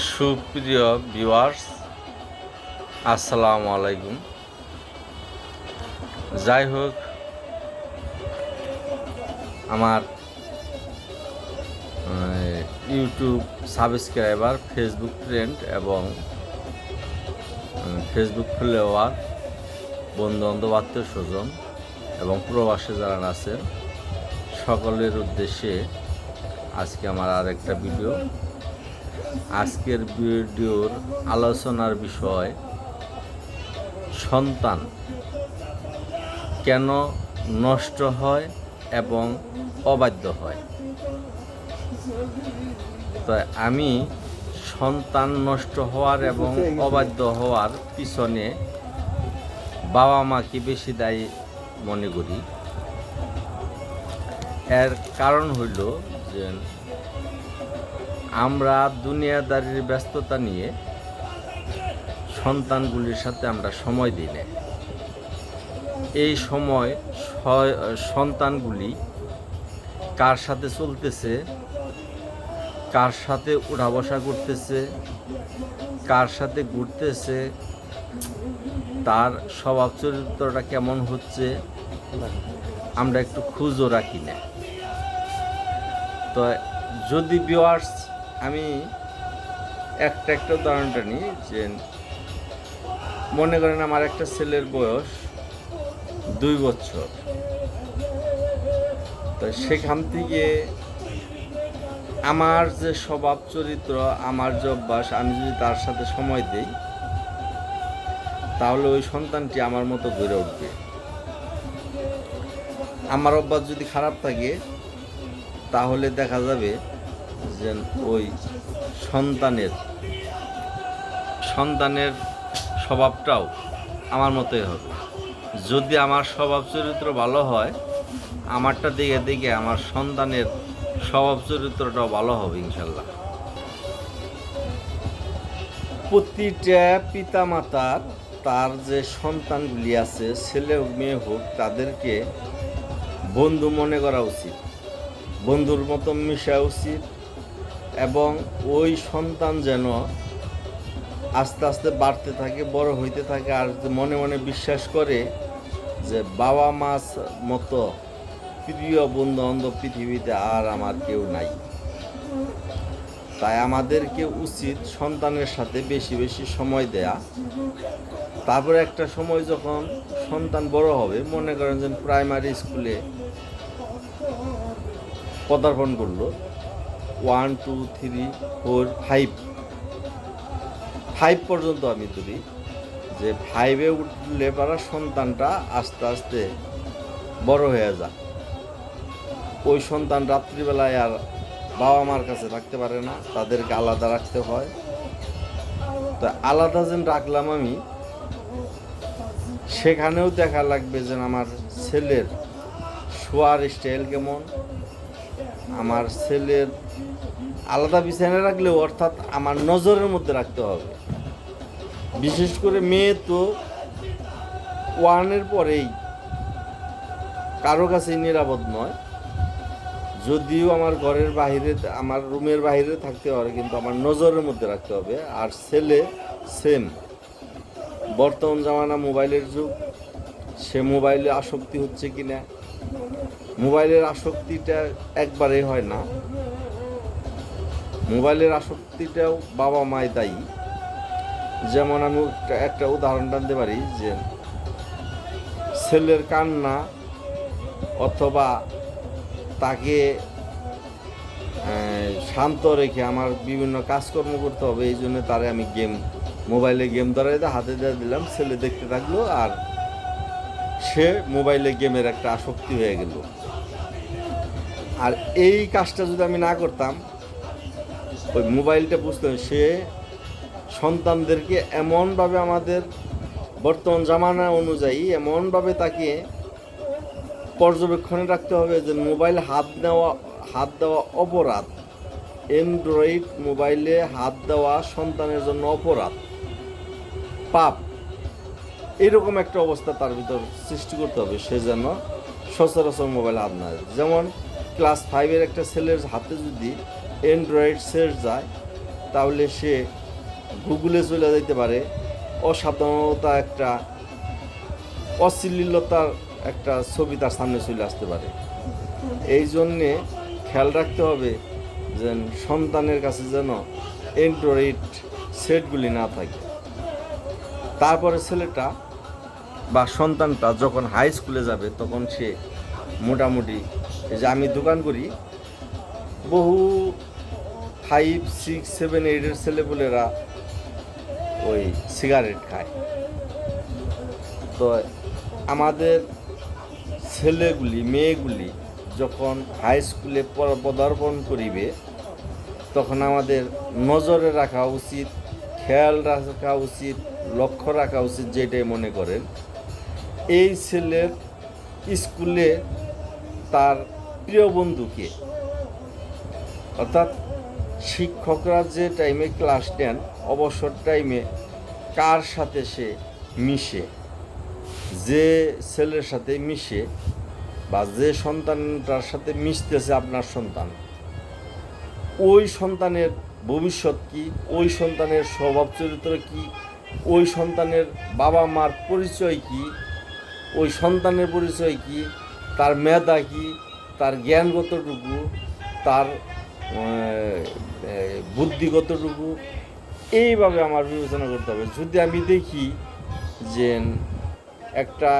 সুপ্রিয় ভিউয়ার্স, আসসালামু আলাইকুম। যাই হোক, আমার ইউটিউব সাবস্ক্রাইবার, ফেসবুক ফ্রেন্ড এবং ফেসবুক ফলোয়ার, বন্ধুবান্ধব, আত্মীয় স্বজন এবং প্রবাসে যারা আছেন সকলের উদ্দেশ্যে আজকে আমার আরেকটা ভিডিও। আজকের ভিডিওর আলোচনার বিষয় সন্তান কেন নষ্ট হয় এবং অবাধ্য হয়। তো আমি সন্তান নষ্ট হওয়ার এবং অবাধ্য হওয়ার পিছনে বাবা মাকে বেশি দায়ী মনে করি। এর কারণ হইল যে আমরা দুনিয়াদারির ব্যস্ততা নিয়ে সন্তানগুলির সাথে আমরা সময় দিই না। এই সময় সন্তানগুলি কার সাথে চলতেছে, কার সাথে উঠা বসা করতেছে, কার সাথে ঘুরতেছে, তার স্বভাব চরিত্রটা কেমন হচ্ছে আমরা একটু খুঁজও রাখি না। তো যদি ভিউয়ার্স আমি একটা উদাহরণটা নিই, যে মনে করেন আমার একটা ছেলের বয়স 2 বছর। তো সেখান থেকে আমার যে স্বভাব চরিত্র, আমার যে অভ্যাস, আমি যদি তার সাথে সময় দিই তাহলে ওই সন্তানটি আমার মতো গড়ে উঠবে। আমার অভ্যাস যদি খারাপ থাকে তাহলে দেখা যাবে যে ওই সন্তানের স্বভাবটাও আমার মতোই হবে। যদি আমার স্বভাব চরিত্র ভালো হয়, আমারটা দেখে দেখে আমার সন্তানের স্বভাব চরিত্রটাও ভালো হবে ইনশাল্লাহ। প্রতিটা পিতামাতার তার যে সন্তানগুলি আছে, ছেলে হোক মেয়ে হোক, তাদেরকে বন্ধু মনে করা উচিত, বন্ধুর মতো মিশা উচিত, এবং ওই সন্তান যেন আস্তে আস্তে বাড়তে থাকে, বড় হইতে থাকে, আর মনে মনে বিশ্বাস করে যে বাবা মার মতো প্রিয় বন্ধু বান্ধব পৃথিবীতে আর আমার কেউ নাই। তাই আমাদেরকে উচিত সন্তানের সাথে বেশি বেশি সময় দেয়া। তারপরে একটা সময় যখন সন্তান বড় হবে, মনে করেন যে প্রাইমারি স্কুলে পদার্পণ করলো, 1, 2, 3, 4, 5 পর্যন্ত আমি ধরি, যে 5-এ উঠলে পারা সন্তানটা আস্তে আস্তে বড় হয়ে যায়। ওই সন্তান রাত্রিবেলায় আর বাবা মার কাছে থাকতে পারে না, তাদেরকে আলাদা রাখতে হয়। তো আলাদা যেন রাখলাম আমি, সেখানেও দেখা লাগবে যে আমার ছেলের শোয়ার স্টাইল কেমন, আমার ছেলের আলাদা বিছানায় রাখলেও অর্থাৎ আমার নজরের মধ্যে রাখতে হবে। বিশেষ করে মেয়ে তো 1-এর পরেই কারো কাছেই নিরাপদ নয়। যদিও আমার ঘরের বাইরে, আমার রুমের বাইরে থাকতে পারে, কিন্তু আমার নজরের মধ্যে রাখতে হবে। আর ছেলে সেম, বর্তমান জামানা মোবাইলের যুগ, সে মোবাইলে আসক্তি হচ্ছে কিনা, মোবাইলের আসক্তিটা একবারেই হয় না, মোবাইলের আসক্তিটাও বাবা মাই দায়ী। যেমন আমি একটা উদাহরণ টানতে পারি, যে ছেলের কান্না অথবা তাকে শান্ত রেখে আমার বিভিন্ন কাজকর্ম করতে হবে, এই জন্য তারে আমি মোবাইলে গেম ধরাই দিয়ে হাতে দিয়ে দিলাম, ছেলে দেখতে থাকলো, আর সে মোবাইলে গেমের একটা আসক্তি হয়ে গেল। আর এই কাজটা যদি আমি না করতাম, ওই মোবাইলটা বুঝতাম, সে সন্তানদেরকে এমনভাবে আমাদের বর্তমান জামানা অনুযায়ী এমনভাবে তাকে পর্যবেক্ষণে রাখতে হবে যে মোবাইল হাত দেওয়া অপরাধ। অ্যান্ড্রয়েড মোবাইলে হাত দেওয়া সন্তানের জন্য অপরাধ, পাপ। এরকম একটা অবস্থা তার ভিতর সৃষ্টি করতে হবে, সে যেন সচরাচর মোবাইল হাত না দেয়। যেমন ক্লাস 5-এর একটা ছেলের হাতে যদি অ্যান্ড্রয়েড সেট যায়, তাহলে সে গুগলে চলে যেতে পারে, অসাবধানতা একটা অশ্লীলতার একটা ছবি তার সামনে চলে আসতে পারে। এই জন্যে খেয়াল রাখতে হবে যে সন্তানের কাছে যেন অ্যান্ড্রয়েড সেটগুলি না থাকে। তারপরে ছেলেটা বা সন্তানটা যখন হাই স্কুলে যাবে তখন সে মোটামুটি, যে আমি দোকান করি, বহু 5, 6, 7, 8 ছেলেপুলেরা ওই সিগারেট খায়। তো আমাদের ছেলেগুলি মেয়েগুলি যখন হাই স্কুলে পদার্পণ করিবে তখন আমাদের নজরে রাখা উচিত, খেয়াল রাখা উচিত, লক্ষ্য রাখা উচিত, যেটাই মনে করেন এই ছেলের স্কুলে তার প্রিয় বন্ধুকে, অর্থাৎ শিক্ষকরা যে টাইমে ক্লাস নেন অবসর টাইমে কার সাথে সে মিশে, যে ছেলের সাথে মিশে বা যে সন্তানটার সাথে মিশতেছে আপনার সন্তান, ওই সন্তানের ভবিষ্যৎ কী, ওই সন্তানের স্বভাব চরিত্র কী, ওই সন্তানের বাবা মার পরিচয় কী, ওই সন্তানের পরিচয় কী, তার মেধা কী, তার জ্ঞান কতটুকু, তার বুদ্ধি কতটুকু, এইভাবে আমার বিবেচনা করতে হবে। যদি আমি দেখি যে একটা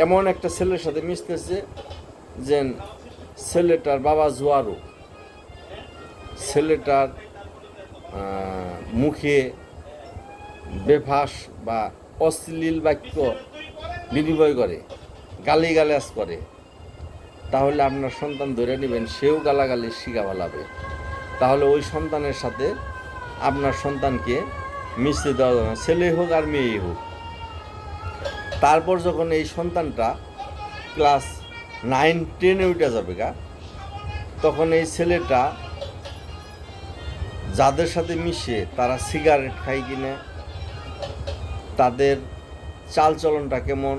এমন একটা ছেলের সাথে মিশতেছে যে ছেলেটার বাবা জোয়ারও, ছেলেটার মুখে বেফাস বা অশ্লীল বাক্য বিনিময় করে, গালিগালাজ করে, তাহলে আপনার সন্তান ধরে নেবেন সেও গালাগালি শিখা ফেলাবে। তাহলে ওই সন্তানের সাথে আপনার সন্তানকে মিশতে দেওয়া যাবে না, ছেলে হোক আর মেয়ে হোক। তারপর যখন এই সন্তানটা ক্লাস 9, 10-এ উঠে যাবে তখন এই ছেলেটা যাদের সাথে মিশে তারা সিগারেট খায় কিনা, তাদের চালচলনটা কেমন,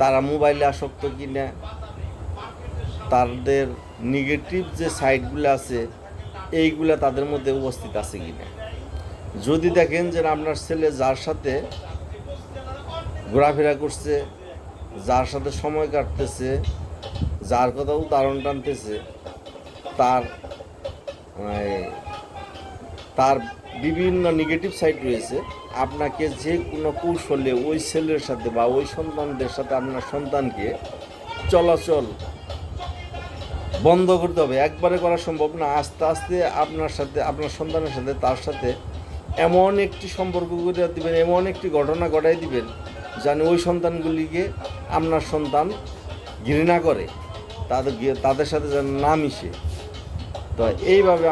তারা মোবাইলে আসক্ত কিনা, তাদের নেগেটিভ যে সাইডগুলো আছে এইগুলা তাদের মধ্যে উপস্থিত আছে কিনা। যদি দেখেন যে আপনার ছেলে যার সাথে ঘোরাফেরা করছে, যার সাথে সময় কাটতেছে, যার কথা উদাহরণ টানতেছে, তার বিভিন্ন নেগেটিভ সাইড রয়েছে, আপনাকে যে কোনো কৌশলে ওই ছেলের সাথে বা ওই সন্তানদের সাথে আপনার সন্তানকে চলাচল বন্ধ করতে হবে। একবারে করা সম্ভব না, আস্তে আস্তে আপনার সাথে আপনার সন্তানের সাথে তার সাথে এমন একটি সম্পর্ক করে দিবেন, এমন একটি ঘটনা ঘটাই দিবেন যেন ওই সন্তানগুলিকে আপনার সন্তান ঘৃণা করে, তাদের সাথে যেন না মিশে। তো এইভাবে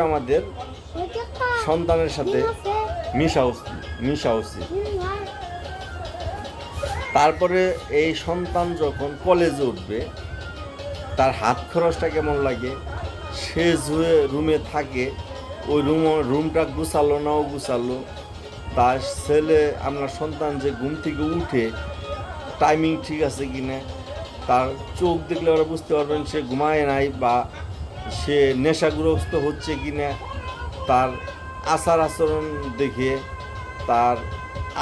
আমাদের সন্তানের সাথে মিশা উচিত। তারপরে এই সন্তান যখন কলেজে উঠবে তার হাত খরচটা কেমন লাগে, সে যে রুমে থাকে ওই রুমটা গুছালো নাও গুছালো, তার ছেলে আপনার সন্তান যে ঘুম থেকে উঠে টাইমিং ঠিক আছে কি না, তার চোখ দেখলে ওরা বুঝতে পারবেন সে ঘুমায় নাই বা সে নেশাগ্রস্ত হচ্ছে কি না, তার আচার আচরণ দেখে তার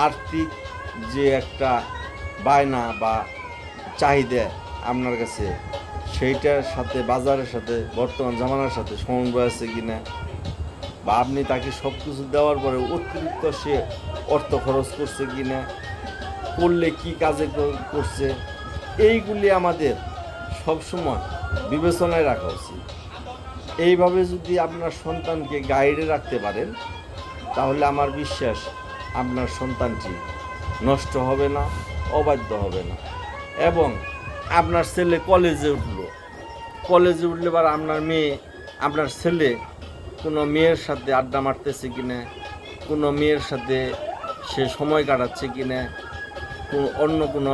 আর্থিক যে একটা বায়না বা চাহিদা আপনার কাছে সেইটার সাথে বাজারের সাথে বর্তমান জামানার সাথে সমন্বয় আছে কি না, বা আপনি তাকে সব কিছু দেওয়ার পরে অতিরিক্ত সে অর্থ খরচ করছে কি না, করলে কি কাজে করছে, এইগুলি আমাদের সবসময় বিবেচনায় রাখা উচিত। এইভাবে যদি আপনার সন্তানকে গাইডে রাখতে পারেন তাহলে আমার বিশ্বাস আপনার সন্তানটি নষ্ট হবে না, অবাধ্য হবে না। এবং আপনার ছেলে কলেজে উঠলে বা আপনার ছেলে কোনো মেয়ের সাথে আড্ডা মারতেছে কিনা, কোনো মেয়ের সাথে সে সময় কাটাচ্ছে কিনা, অন্য কোনো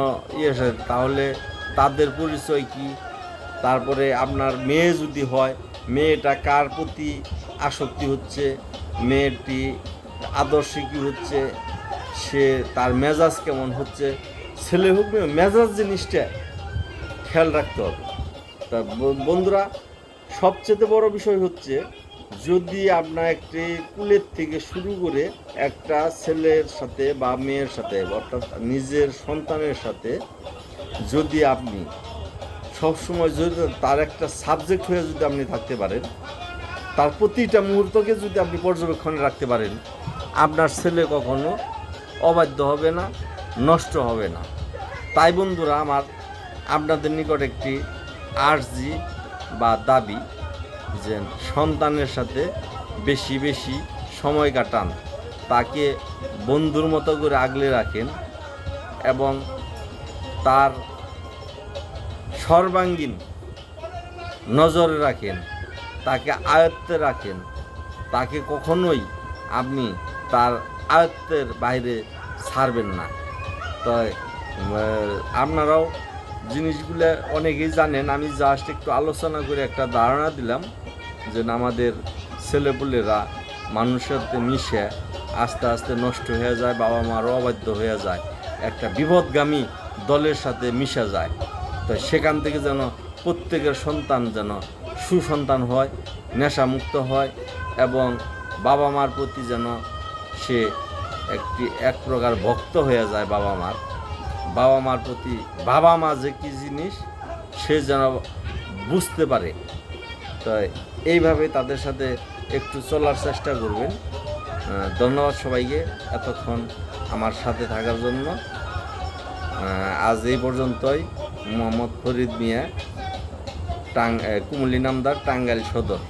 সাথে, তাহলে তাদের পরিচয় কি, তারপরে আপনার মেয়ে যদি হয় মেয়েটা কার প্রতি আসক্তি হচ্ছে, মেয়েটি আদর্শে কী হচ্ছে, সে তার মেজাজ কেমন হচ্ছে, ছেলে হোক মেজাজ জিনিসটা খেয়াল রাখতে হবে। তা বন্ধুরা, সবচেয়ে বড় বিষয় হচ্ছে, যদি আপনার একটি কুলের থেকে শুরু করে একটা ছেলের সাথে বা মেয়ের সাথে অর্থাৎ নিজের সন্তানের সাথে যদি আপনি সবসময় যদি তার একটা সাবজেক্ট হয়ে যদি আপনি থাকতে পারেন, তার প্রতিটা মুহূর্তকে যদি আপনি পর্যবেক্ষণে রাখতে পারেন, আপনার ছেলে কখনো অবাধ্য হবে না, নষ্ট হবে না। তাই বন্ধুরা আমার, আপনাদের নিকট একটি আর্জি বা দাবি যে সন্তানের সাথে বেশি বেশি সময় কাটান, তাকে বন্ধুর মতো করে আগলে রাখেন এবং তার সর্বাঙ্গীন নজরে রাখেন, তাকে আয়ত্তে রাখেন, তাকে কখনোই আপনি তার আয়ত্তের বাইরে ছাড়বেন না। তাই আপনারাও জিনিসগুলো অনেকেই জানেন, আমি জাস্ট একটু আলোচনা করে একটা ধারণা দিলাম যে আমাদের ছেলেপুলেরা মানুষের সাথে মিশে আস্তে আস্তে নষ্ট হয়ে যায়, বাবা মারও অবাধ্য হয়ে যায়, একটা বিপদগামী দলের সাথে মিশে যায়। তো সেখান থেকে যেন প্রত্যেকের সন্তান যেন সুসন্তান হয়, নেশামুক্ত হয় এবং বাবা মার প্রতি যেন সে এক প্রকার ভক্ত হয়ে যায়। বাবা মার প্রতি বাবা মা যে কী জিনিস সে যেন বুঝতে পারে। তো এইভাবে তাদের সাথে একটু চলার চেষ্টা করবেন। ধন্যবাদ সবাইকে এতক্ষণ আমার সাথে থাকার জন্য। আজ এই পর্যন্তই। মোহাম্মদ ফরিদ মিয়া, কুমলি নামদার, টাঙ্গাইল সদর।